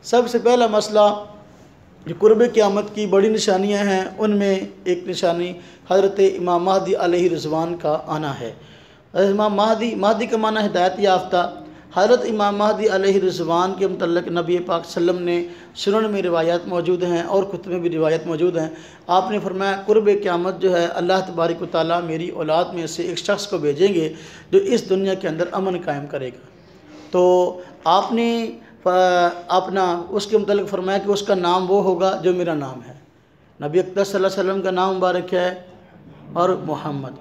सबसे पहला मसला जो कुर्ब क़यामत की बड़ी निशानियां हैं, उनमें एक निशानी हज़रत इमाम महदी अलैहि रिज़वान का आना है। इमाम महदी का माना हिदायत याफ्ता। हज़रत इमाम महदी अलैहि रिज़वान के मुतल्लिक़ नबी पाक सल्लम ने सुनन में रिवायत मौजूद हैं और कुतुब में भी रिवायत मौजूद हैं। आपने फरमाया कुर्ब क़यामत जो है अल्लाह तबारक व तआला मेरी औलाद में से एक शख्स को भेजेंगे जो इस दुनिया के अंदर अमन कायम करेगा। तो आपने अपना उसके मुतल्लिक़ फरमाया कि उसका नाम वो होगा जो मेरा नाम है। नबी अकरम सल्लल्लाहु अलैहि वसल्लम का नाम मुबारक है और मोहम्मद।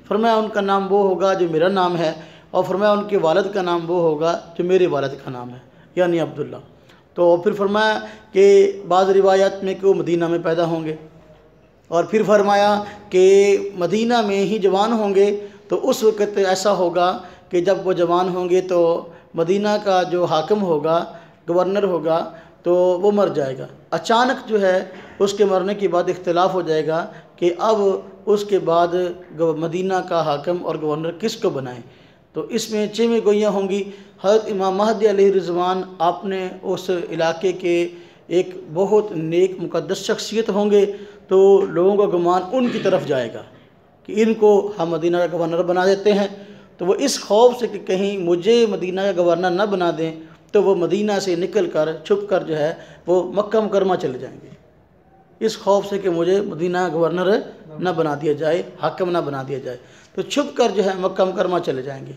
फरमाया उनका नाम वो होगा जो मेरा नाम है, और फरमाया उनके वालिद का नाम वो होगा जो मेरे वालिद का नाम है, यानी अब्दुल्ला। तो फिर फरमाया कि बाज़ रिवायत में कि वो मदीना में पैदा होंगे, और फिर फरमाया कि मदीना में ही जवान होंगे। तो उस वक़्त ऐसा होगा कि जब वो जवान होंगे तो मदीना का जो हाकिम होगा, गवर्नर होगा, तो वो मर जाएगा। अचानक जो है उसके मरने के बाद इख्तिलाफ हो जाएगा कि अब उसके बाद मदीना का हाकिम और गवर्नर किसको बनाएं। तो इसमें 6 गोइयाँ होंगी। हज़रत इमाम महदी अलैहि रिज़वान आपने उस इलाके के एक बहुत नेक मुक़द्दस शख्सियत होंगे, तो लोगों का गुमान उनकी तरफ जाएगा कि इनको हम मदीना का गवर्नर बना देते हैं। तो वो इस खौफ से कि कहीं मुझे मदीना का गवर्नर न बना दें, तो वो मदीना से निकल कर छुप कर जो है वो मक्का मुकरमा चले जाएंगे, इस खौफ से कि मुझे मदीना का गवर्नर न बना दिया जाए, हाकिम न बना दिया जाए। तो छुप कर जो है मक्का मुकरमा चले जाएंगे।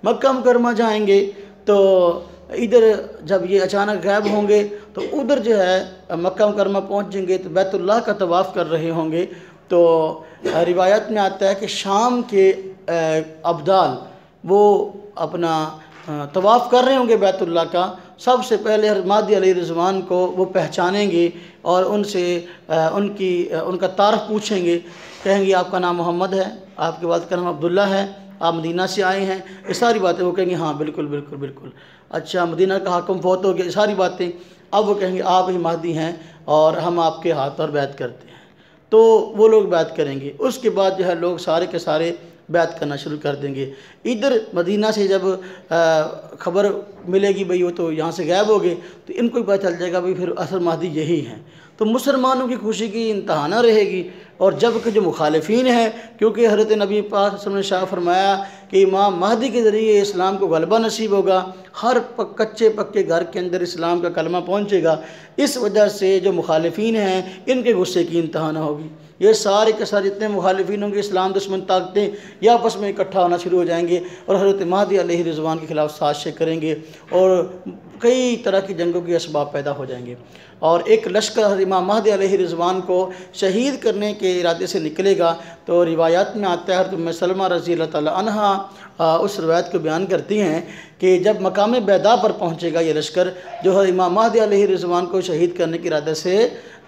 मक्का मुकरमा जाएंगे तो इधर जब ये अचानक गायब होंगे तो उधर जो है मक्का मुकरमा पहुँचेंगे तो बैतुल्लाह का तवाफ़ कर रहे होंगे। तो रिवायत में आता है कि शाम के अब्दाल वो अपना तवाफ़ कर रहे होंगे बैतुल्लाह का। सबसे पहले महदी अलैहि रिज़वान को वो पहचानेंगे और उनसे उनका तारफ़ पूछेंगे। कहेंगे आपका नाम मोहम्मद है, आपके वालिद का नाम अब्दुल्ला है, आप मदीना से आए हैं, ये सारी बातें वो कहेंगे हाँ बिल्कुल बिल्कुल बिल्कुल। अच्छा, मदीना का हाकिम फौत हो गया, सारी बातें। अब वो कहेंगे आप ही महदी हैं और हम आपके हाथ पर बैत करते हैं। तो वो लोग बैत करेंगे। उसके बाद जो है लोग सारे के सारे बैत करना शुरू कर देंगे। इधर मदीना से जब ख़बर मिलेगी भाई वो तो यहाँ से गायब हो गए, तो इनको भी पता चल जाएगा भाई फिर असल महदी यही हैं। तो मुसलमानों की खुशी की इंतहा न रहेगी। और जब कि जो मुखालिफीन हैं, क्योंकि हज़रत नबी पाक सल्लल्लाहु अलैहि वसल्लम ने शाह फरमाया कि इमाम महदी के ज़रिए इस्लाम को गलबा नसीब होगा, हर कच्चे पक्के घर के अंदर इस्लाम का कलमा पहुँचेगा। इस वजह से जो मुखालिफीन हैं इनके गुस्से की इंतहा न होगी। ये सारे के सारे जितने मुखालिफीन होंगे, इस्लाम दुश्मन ताकतें, ये आपस में इकट्ठा होना शुरू हो जाएंगे और हज़रत महदी अलैहि रिज़वान के ख़िलाफ़ साजिशें करेंगे और कई तरह की जंगों के असबाब पैदा हो जाएंगे। और एक लश्कर इमाम महदी अलैहि रिज़वान को शहीद करने के इरादे से निकलेगा। तो रिवायात में आता है, हज़रत उम्मे सलमा रज़ी अल्लाह ताला अन्हा उस रवायत को बयान करती हैं कि जब मकाम बैदा पर पहुँचेगा ये लश्कर, जो है इमाम महदी अलैहि रिज़वान को शहीद करने के इरादे से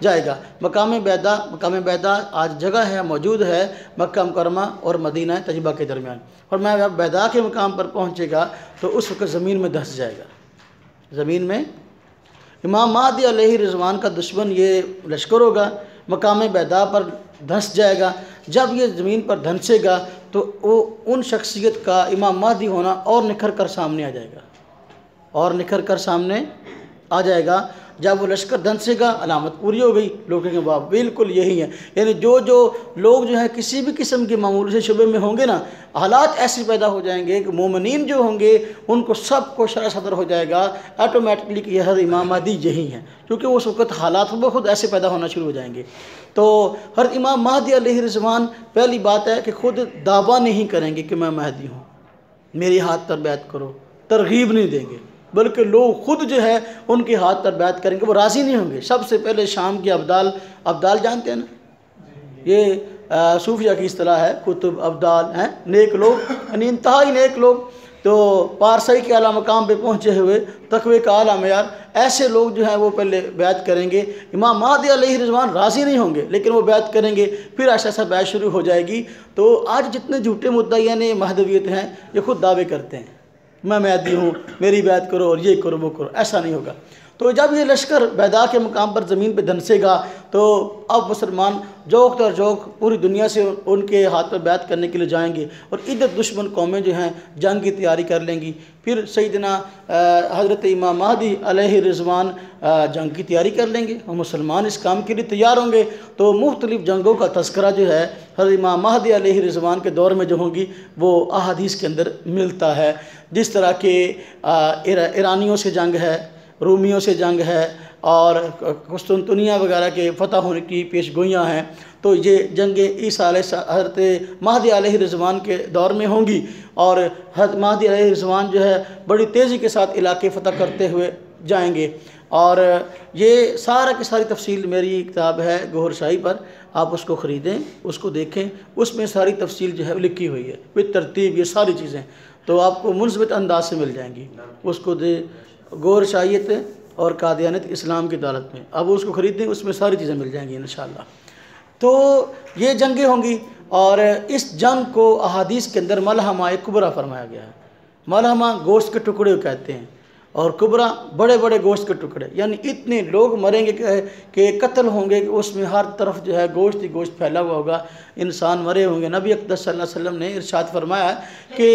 जाएगा। मकाम बैदा आज जगह है, मौजूद है मक्का मुकरमा और मदीना तैयबा के दरमियान। और मैं जब बैदा के मकाम पर पहुँचेगा तो उस वक्त ज़मीन में धंस जाएगा। ज़मीन में इमाम महदी अलैहि रिज़वान का दुश्मन ये लश्कर होगा, मकाम बैदा पर धंस जाएगा। जब ये ज़मीन पर धंसेगा तो वो उन शख्सियत का इमाम महदी होना और निखर कर सामने आ जाएगा, और निखर कर सामने आ जाएगा। जब वो लश्कर धंसेगा अलामत पूरी हो गई, लोग कहेंगे वाह बिल्कुल यही है। यानी जो लोग जो है किसी भी किस्म के मामूल से शुबे में होंगे ना, हालात ऐसे पैदा हो जाएंगे कि मोमिनीन जो होंगे उनको सबको शरह सदर हो जाएगा ऑटोमेटिकली कि यह इमाम महदी यही हैं, क्योंकि उस वक़्त हालात खुद ऐसे पैदा होना शुरू हो जाएंगे। तो हर इमाम महदी अलैहि रिज़वान पहली बात है कि ख़ुद दावा नहीं करेंगे कि मैं महदी हूँ, मेरे हाथ पर बैत करो, तरगीब नहीं देंगे, बल्कि लोग खुद जो है उनके हाथ पर बैत करेंगे, वो राज़ी नहीं होंगे। सबसे पहले शाम के अब्दाल जानते हैं ना, ये सूफिया की इस्तिलाह है, कुतुब अब्दाल हैं, नेक लोग, यानी इंतहाई नेक लोग। तो पारसाई के आला मकाम पे पहुँचे हुए, तकवे का आला मेयार, ऐसे लोग जो हैं वो पहले बैत करेंगे। इमाम महदी अलैहि रिज़वान राज़ी नहीं होंगे, लेकिन वो बैत करेंगे, फिर ऐसा ऐसा बैत शुरू हो जाएगी। तो आज जितने झूठे मुद्दाईयान महदवियत हैं ये खुद दावे करते हैं मैं महदी हूँ, मेरी बैत करो और ये करो वो करो, ऐसा नहीं होगा। तो जब ये लश्कर बैदा के मुकाम पर ज़मीन पर धंसेगा तो अब मुसलमान जोक तर जोक पूरी दुनिया से उनके हाथ पर बैत करने के लिए जाएंगे और इधर दुश्मन कौमें जो हैं जंग की तैयारी कर लेंगी। फिर सैयदना हज़रत इमाम महदी अलैहि रिज़वान जंग की तैयारी कर लेंगे और मुसलमान इस काम के लिए तैयार होंगे। तो मुख्तलिफ़ जंगों का तस्करा जो है हज़रत इमाम महदी अलैहि रिज़वान के दौर में जो होंगी वो अहादीस के अंदर मिलता है। जिस तरह के ईरानियों से जंग है, रूमियों से जंग है और कुस्तुनतुनिया वगैरह के फ़तह होने की पेशगोइयाँ हैं, तो ये जंगें ईसा हज़रत महदी अलैहि रिज़वान के दौर में होंगी और हज़रत महदी अलैहि रिज़वान जो है बड़ी तेज़ी के साथ इलाके फ़तह करते हुए जाएंगे। और ये सारा की सारी तफसील मेरी किताब है गौहर शाही पर, आप उसको ख़रीदें, उसको देखें, उसमें सारी तफसील जो है लिखी हुई है विद तरतीब, ये सारी चीज़ें तो आपको मुंज़बित अंदाज से मिल जाएंगी। उसको दे गौहर शाहियत और कादियानियत इस्लाम की अदालत में, अब उसको ख़रीदें, उसमें सारी चीज़ें मिल जाएंगी इंशाअल्लाह। तो ये जंगें होंगी और इस जंग को अहादीस के अंदर मलहमा कुबरा फरमाया गया है। मलहमा गोश्त के टुकड़े कहते हैं और कुबरा बड़े बड़े गोश्त के टुकड़े, यानी इतने लोग मरेंगे कि कत्ल होंगे कि उसमें हर तरफ जो है गोश्त ही गोश्त फैला हुआ होगा, इंसान मरे होंगे। नबी अक़दस सल्लल्लाहु अलैहि वसल्लम ने इरशाद फरमाया कि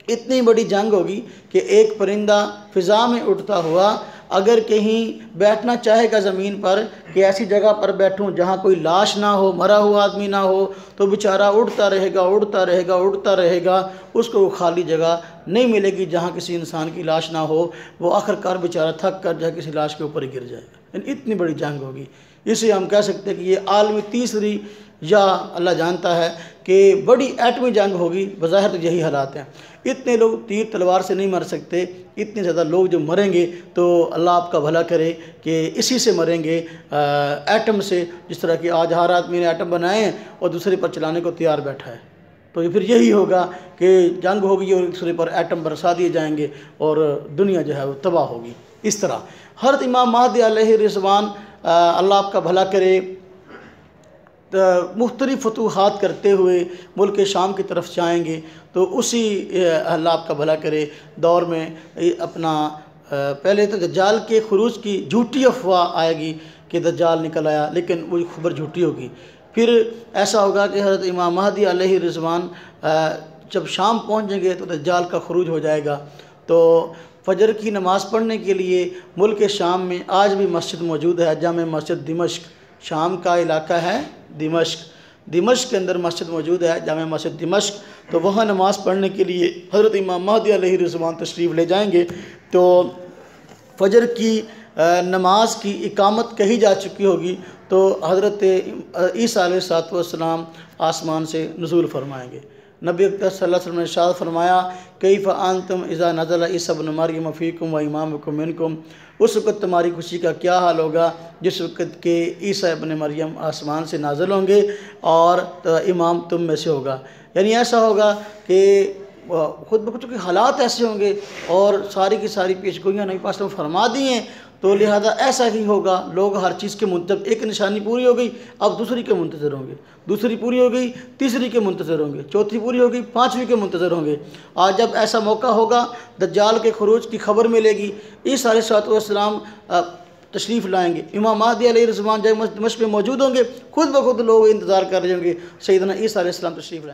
इतनी बड़ी जंग होगी कि एक परिंदा फ़िज़ा में उड़ता हुआ अगर कहीं बैठना चाहेगा ज़मीन पर कि ऐसी जगह पर बैठूं जहां कोई लाश ना हो, मरा हुआ आदमी ना हो, तो बेचारा उड़ता रहेगा उड़ता रहेगा उड़ता रहेगा, उसको खाली जगह नहीं मिलेगी जहां किसी इंसान की लाश ना हो। वो आखिरकार बेचारा थक कर जो है किसी लाश के ऊपर ही गिर जाएगा। इतनी बड़ी जंग होगी। इसे हम कह सकते हैं कि ये आलमी तीसरी या अल्लाह जानता है कि बड़ी एटमी जंग होगी। बज़ाहिर तो यही हालात हैं। इतने लोग तीर तलवार से नहीं मर सकते, इतने ज़्यादा लोग जो मरेंगे तो अल्लाह आपका भला करे कि इसी से मरेंगे, एटम से। जिस तरह कि आज हर आदमी ने एटम बनाए हैं और दूसरे पर चलाने को तैयार बैठा है, तो फिर यही होगा कि जंग होगी और दूसरे पर एटम बरसा दिए जाएंगे और दुनिया जो है वो तबाह होगी। इस तरह हज़रत इमाम महदी अलैहि रिज़वान अल्लाह आपका भला करे मुख्तलिफ़ फतूहात करते हुए मुल्क शाम की तरफ जाएंगे। तो उसी अल्लाह आपका भला करे दौर में अपना पहले तो दज्जाल के खुरूज की झूठी अफवाह आएगी कि दज्जाल निकल आया, लेकिन वो खबर झूठी होगी। फिर ऐसा होगा कि हज़रत इमाम महदी अलैहि रिज़वान जब शाम पहुँचेंगे तो दज्जाल का खुरूज हो जाएगा। तो फ़जर की नमाज़ पढ़ने के लिए मुल्क शाम में आज भी मस्जिद मौजूद है, जामे मस्जिद दिमश्क, शाम का इलाका है दिमश्क के अंदर मस्जिद मौजूद है, जामे मस्जिद दिमश्क। तो वहाँ नमाज़ पढ़ने के लिए हज़रत इमाम महदी अलैहि रिज़वान तशरीफ़ ले जाएंगे। तो फ़जर की नमाज की इकामत कही जा चुकी होगी, तो हज़रत ईसा अलैहिस्सलाम आसमान से नुज़ूल फरमाएंगे। नबी अक़दस सल्लल्लाहु अलैहि वसल्लम ने इरशाद फरमाया कैफ़ अंतुम इज़ा नज़ला ईसा इब्न मरियम फ़ीकुम व इमामुकुम मिनकुम, उस वक़्त तुम्हारी खुशी का क्या हाल होगा जिस वक़्त के ईसा इब्न मरियम आसमान से नाज़िल होंगे और इमाम तुम में से होगा। यानी ऐसा होगा कि खुद ब खुद के हालात ऐसे होंगे और सारी की सारी पेशगोइयाँ नबी पाक फरमा दी हैं, तो लिहाजा ऐसा ही होगा। लोग हर चीज़ के मुंतज़िर, एक निशानी पूरी हो गई अब दूसरी के मुंतज़िर होंगे, दूसरी पूरी हो गई तीसरी के मुंतज़िर होंगे, चौथी पूरी हो गई पाँचवीं के मुंतज़िर होंगे। आज जब ऐसा मौका होगा दज्जाल के खुरूज की खबर मिलेगी, ईसा अलैहिस्सलाम तशरीफ़ लाएंगे, इमाम महदी अलैहि रिज़वान जब दिमश्क में मौजूद होंगे, खुद ब खुद लोग इंतज़ार कर रहे होंगे सैयदना ईसा अलैहिस्सलाम तशरीफ़ लाएंगे।